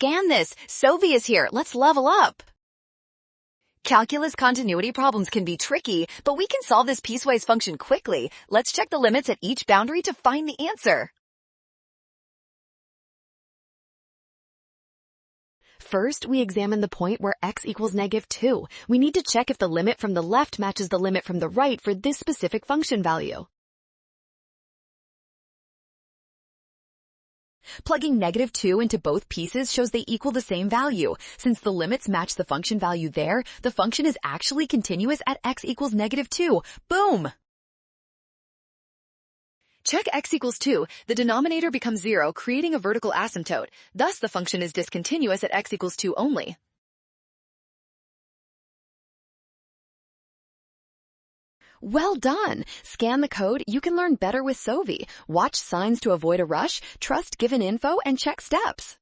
scan this. Sovi is here. Let's level up. Calculus continuity problems can be tricky, but we can solve this piecewise function quickly. Let's check the limits at each boundary to find the answer. First, we examine the point where x equals -2. We need to check if the limit from the left matches the limit from the right for this specific function value. Plugging -2 into both pieces shows they equal the same value. Since the limits match the function value there, the function is actually continuous at x equals -2. Boom! Check x equals 2, the denominator becomes 0, creating a vertical asymptote. Thus, the function is discontinuous at x equals 2 only. Well done! Scan the code. You can learn better with Sovi. Watch signs to avoid a rush, trust given info, and check steps.